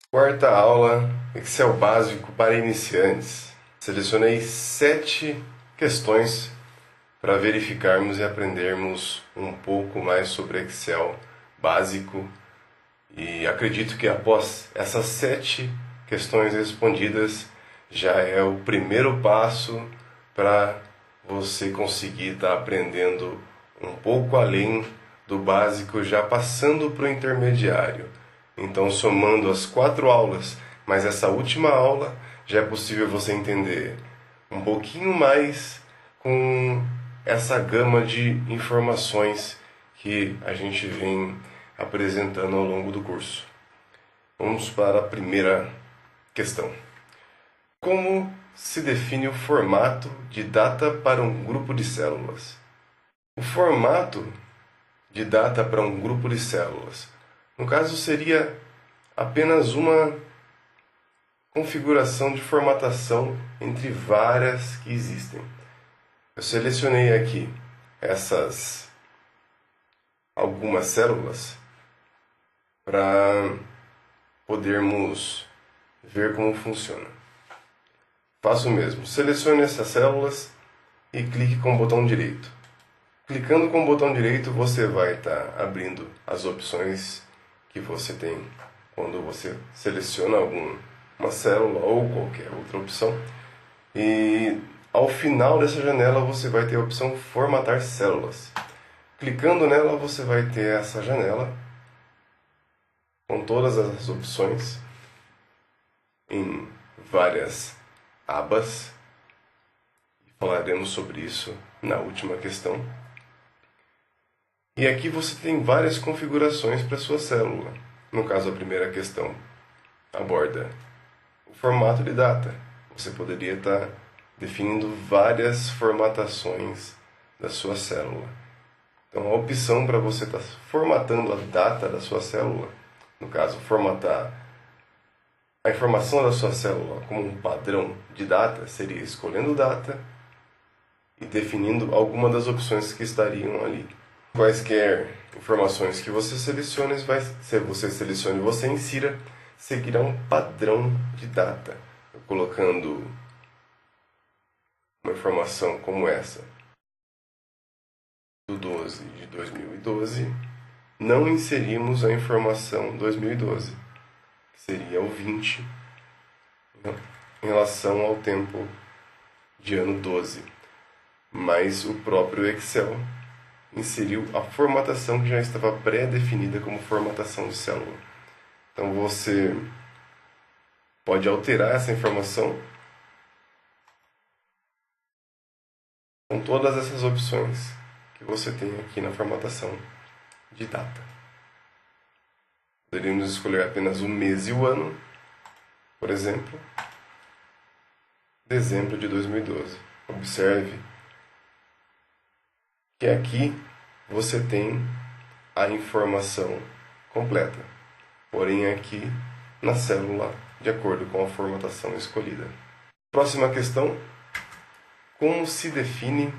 Quarta aula, Excel básico para iniciantes. Selecionei 7 questões para verificarmos e aprendermos um pouco mais sobre Excel básico. E acredito que após essas 7 questões respondidas, já é o primeiro passo para você conseguir estar aprendendo um pouco além do básico, já passando para o intermediário. Então, somando as 4 aulas, mais essa última aula, já é possível você entender um pouquinho mais com essa gama de informações que a gente vem apresentando ao longo do curso. Vamos para a primeira questão. Como se define o formato de data para um grupo de células? O formato de data para um grupo de células, no caso, seria apenas uma configuração de formatação entre várias que existem. Eu selecionei aqui essas algumas células para podermos ver como funciona. Faço o mesmo. Selecione essas células e clique com o botão direito. Clicando com o botão direito, você vai estar abrindo as opções que você tem quando você seleciona uma célula ou qualquer outra opção. E ao final dessa janela, você vai ter a opção Formatar Células. Clicando nela, você vai ter essa janela com todas as opções em várias abas. Falaremos sobre isso na última questão. E aqui você tem várias configurações para sua célula. No caso, a primeira questão aborda o formato de data. Você poderia estar definindo várias formatações da sua célula. Então, a opção para você estar formatando a data da sua célula, no caso, formatar a informação da sua célula como um padrão de data, seria escolhendo data e definindo alguma das opções que estariam ali. Quaisquer informações que você selecione, se você selecione e você insira, seguirá um padrão de data. Colocando uma informação como essa, do 12 de 2012, não inserimos a informação 2012, que seria o 20, em relação ao tempo de ano 12. Mas o próprio Excel inseriu a formatação que já estava pré-definida como formatação de célula. Então você pode alterar essa informação com todas essas opções que você tem aqui na formatação de data. Poderíamos escolher apenas o mês e o ano, por exemplo, dezembro de 2012. Observe que aqui você tem a informação completa, porém aqui na célula, de acordo com a formatação escolhida. Próxima questão: como se define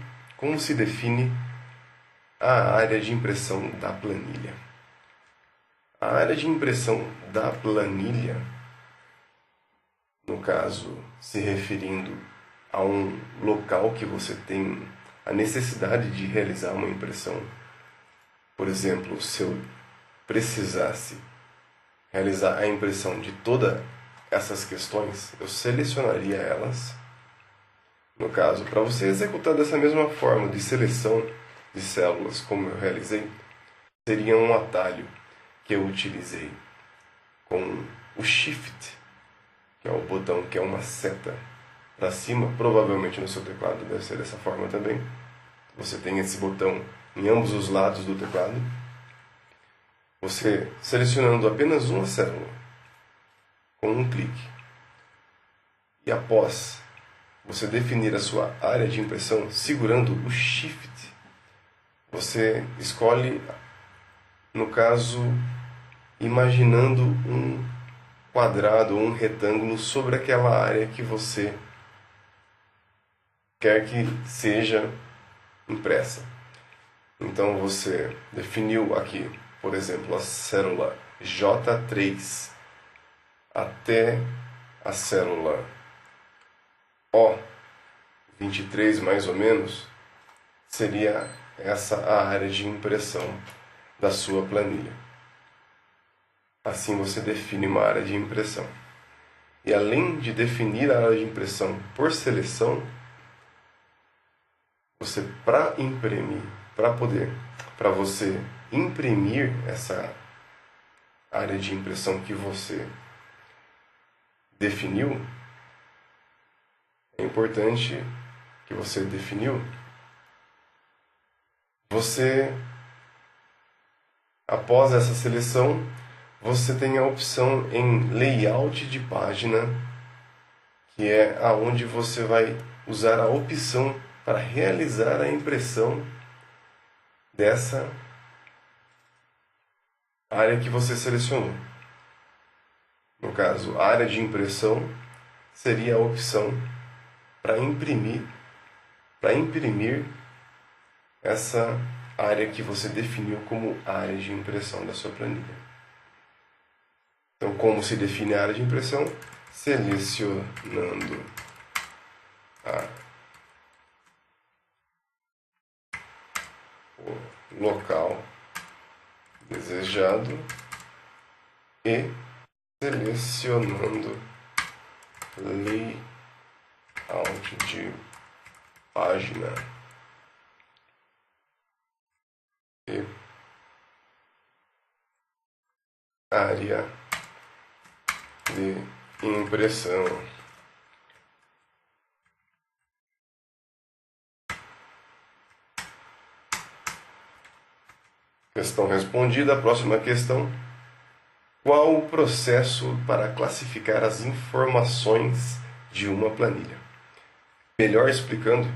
a área de impressão da planilha? A área de impressão da planilha, no caso, se referindo a um local que você tem a necessidade de realizar uma impressão. Por exemplo, se eu precisasse realizar a impressão de todas essas questões, eu selecionaria elas. No caso, para você executar dessa mesma forma de seleção de células como eu realizei, seria um atalho que eu utilizei com o Shift, que é o botão que é uma seta para cima. Provavelmente no seu teclado deve ser dessa forma também. Você tem esse botão em ambos os lados do teclado. Você selecionando apenas uma célula com um clique, e após você definir a sua área de impressão segurando o Shift, você escolhe, no caso, imaginando um quadrado ou um retângulo sobre aquela área que você quer que seja impressa. Então você definiu aqui, por exemplo, a célula J3. até a célula O23 mais ou menos, seria essa a área de impressão da sua planilha. Assim você define uma área de impressão. E além de definir a área de impressão por seleção, você para você imprimir essa área de impressão que você definiu, é importante que você definiu, você, após essa seleção, você tem a opção em layout de página, que é aonde você vai usar a opção para realizar a impressão dessa área que você selecionou. No caso, a área de impressão seria a opção para imprimir essa área que você definiu como área de impressão da sua planilha. Então, como se define a área de impressão? Selecionando o local desejado e selecionando layout de página e área de impressão. Questão respondida. A próxima questão: qual o processo para classificar as informações de uma planilha? Melhor explicando,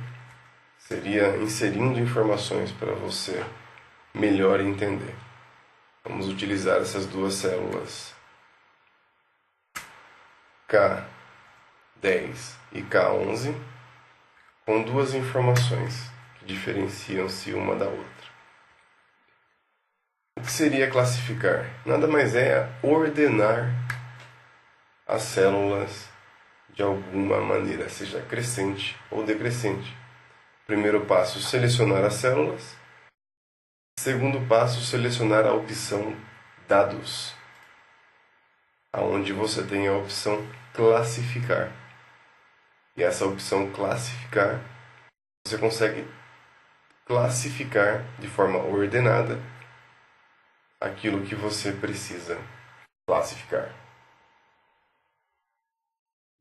seria inserindo informações para você melhor entender. Vamos utilizar essas duas células K10 e K11 com duas informações que diferenciam-se uma da outra. O que seria classificar? Nada mais é ordenar as células de alguma maneira, seja crescente ou decrescente. Primeiro passo, selecionar as células. Segundo passo, selecionar a opção Dados, aonde você tem a opção Classificar. E essa opção Classificar, você consegue classificar de forma ordenada aquilo que você precisa classificar.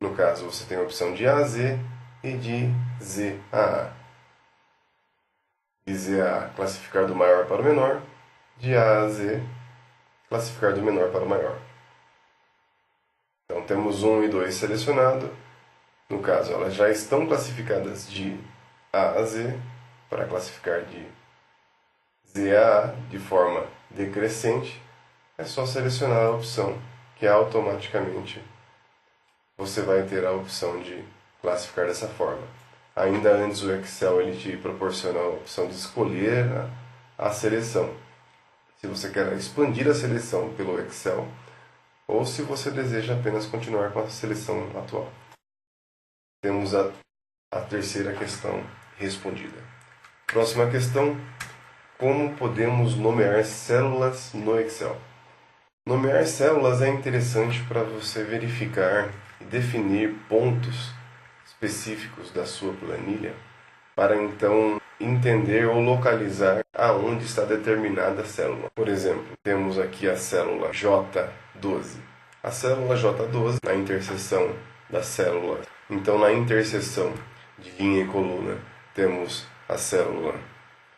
No caso, você tem a opção de A a Z e de Z a A. De Z a A, classificar do maior para o menor. De A a Z, classificar do menor para o maior. Então, temos 1 e 2 selecionado. No caso, elas já estão classificadas de A a Z, para classificar de Z a A de forma decrescente. É só selecionar a opção que automaticamente você vai ter a opção de classificar dessa forma. Ainda antes, o Excel ele te proporciona a opção de escolher a seleção. Se você quer expandir a seleção pelo Excel ou se você deseja apenas continuar com a seleção atual. Temos a terceira questão respondida. Próxima questão: como podemos nomear células no Excel? Nomear células é interessante para você verificar e definir pontos específicos da sua planilha, para então entender ou localizar aonde está determinada célula. Por exemplo, temos aqui a célula J12. A célula J12 na interseção da célula. Então, na interseção de linha e coluna, temos a célula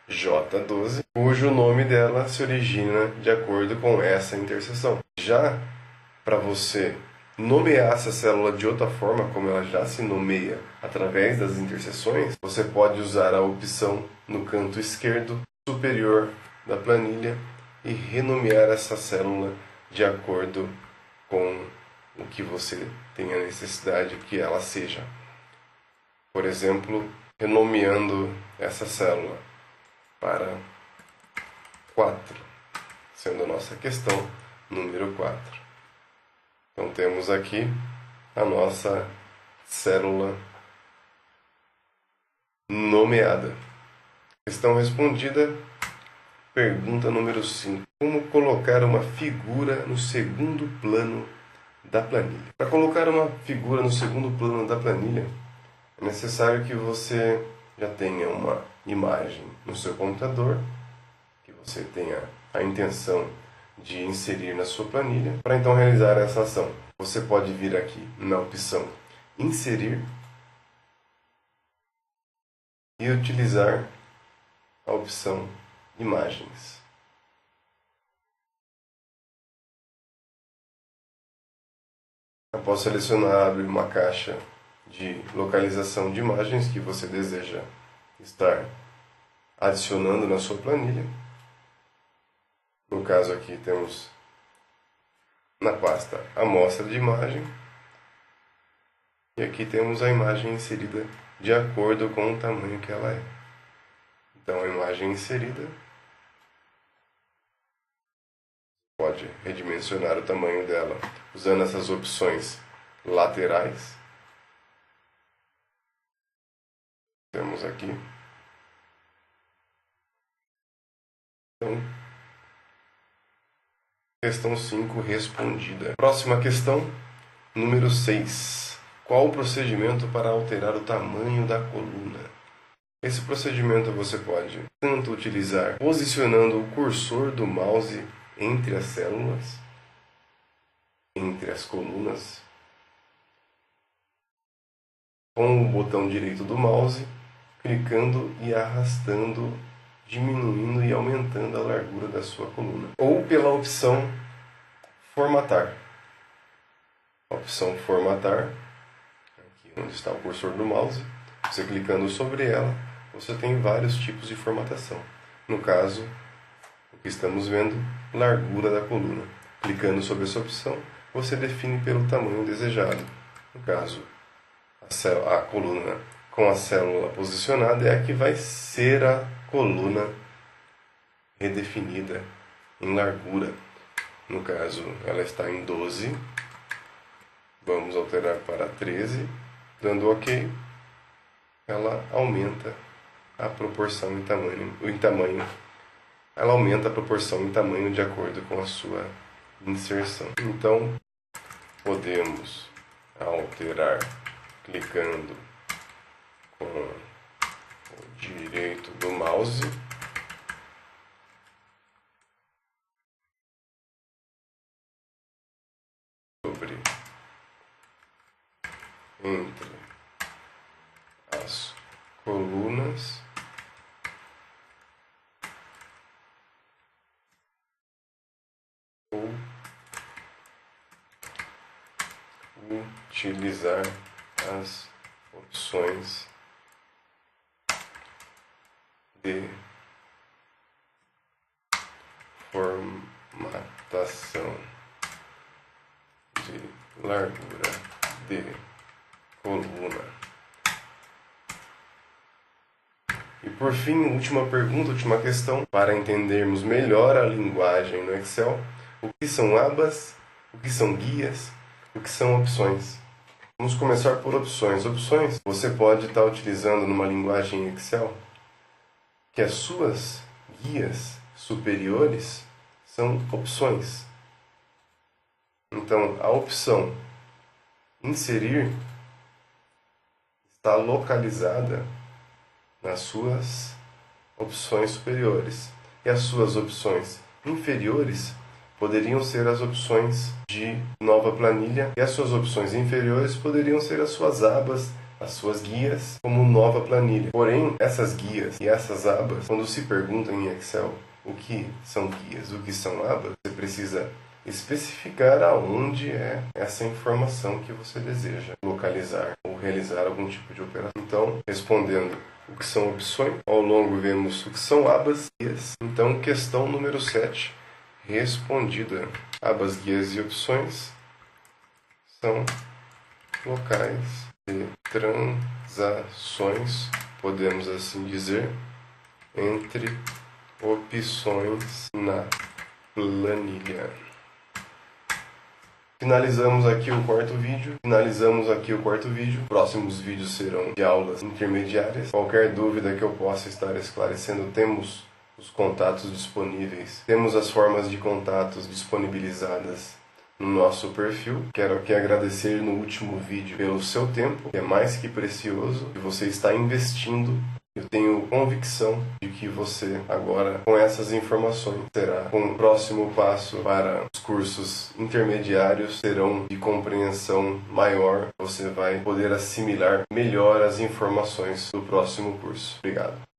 J12, cujo nome dela se origina de acordo com essa interseção. Já para você nomear essa célula de outra forma, como ela já se nomeia através das interseções, você pode usar a opção no canto esquerdo superior da planilha e renomear essa célula de acordo com o que você tem a necessidade que ela seja. Por exemplo, renomeando essa célula para 4, sendo a nossa questão número 4. Então temos aqui a nossa célula nomeada. Questão respondida. Pergunta número 5. Como colocar uma figura no segundo plano da planilha? Para colocar uma figura no segundo plano da planilha, é necessário que você já tenha uma imagem no seu computador, que você tenha a intenção de inserir na sua planilha. Para então realizar essa ação, você pode vir aqui na opção Inserir e utilizar a opção Imagens. Após selecionar, abre uma caixa de localização de imagens que você deseja estar adicionando na sua planilha. No caso aqui temos na pasta amostra de imagem. E aqui temos a imagem inserida de acordo com o tamanho que ela é. Então a imagem inserida pode redimensionar o tamanho dela usando essas opções laterais. Temos aqui. Então, questão 5 respondida. Próxima questão, número 6. Qual o procedimento para alterar o tamanho da coluna? Esse procedimento você pode tanto utilizar posicionando o cursor do mouse entre as células, entre as colunas, com o botão direito do mouse, clicando e arrastando, diminuindo e aumentando a largura da sua coluna. Ou pela opção Formatar. A opção Formatar, aqui onde está o cursor do mouse, você clicando sobre ela, você tem vários tipos de formatação. No caso, o que estamos vendo, largura da coluna. Clicando sobre essa opção, você define pelo tamanho desejado. No caso, a coluna com a célula posicionada é a que vai ser a coluna redefinida em largura. No caso, ela está em 12. Vamos alterar para 13. Dando OK, ela aumenta a proporção em tamanho. Ela aumenta a proporção em tamanho de acordo com a sua inserção. Então, podemos alterar clicando com o direito do mouse. Sobre entre as colunas. Ou utilizar as opções de formatação de largura de coluna. E por fim, última pergunta, última questão, para entendermos melhor a linguagem no Excel: o que são abas, o que são guias, o que são opções. Vamos começar por opções. Opções você pode estar utilizando numa linguagem Excel que as suas guias superiores são opções. Então, a opção inserir está localizada nas suas opções superiores. E as suas opções inferiores poderiam ser as opções de nova planilha, e as suas opções inferiores poderiam ser as suas abas, as suas guias, como nova planilha. Porém, essas guias e essas abas, quando se pergunta em Excel o que são guias, o que são abas, você precisa especificar aonde é essa informação que você deseja localizar ou realizar algum tipo de operação. Então, respondendo o que são opções, ao longo vemos o que são abas e guias. Então, questão número 7 respondida. Abas, guias e opções são locais de transações, podemos assim dizer, entre opções na planilha. Finalizamos aqui o quarto vídeo. Próximos vídeos serão de aulas intermediárias. Qualquer dúvida que eu possa estar esclarecendo, temos os contatos disponíveis. Temos as formas de contatos disponibilizadas no nosso perfil. Quero aqui agradecer no último vídeo pelo seu tempo, que é mais que precioso, que você está investindo. Eu tenho convicção de que você agora, com essas informações, terá um próximo passo para os cursos intermediários, serão de compreensão maior. Você vai poder assimilar melhor as informações do próximo curso. Obrigado.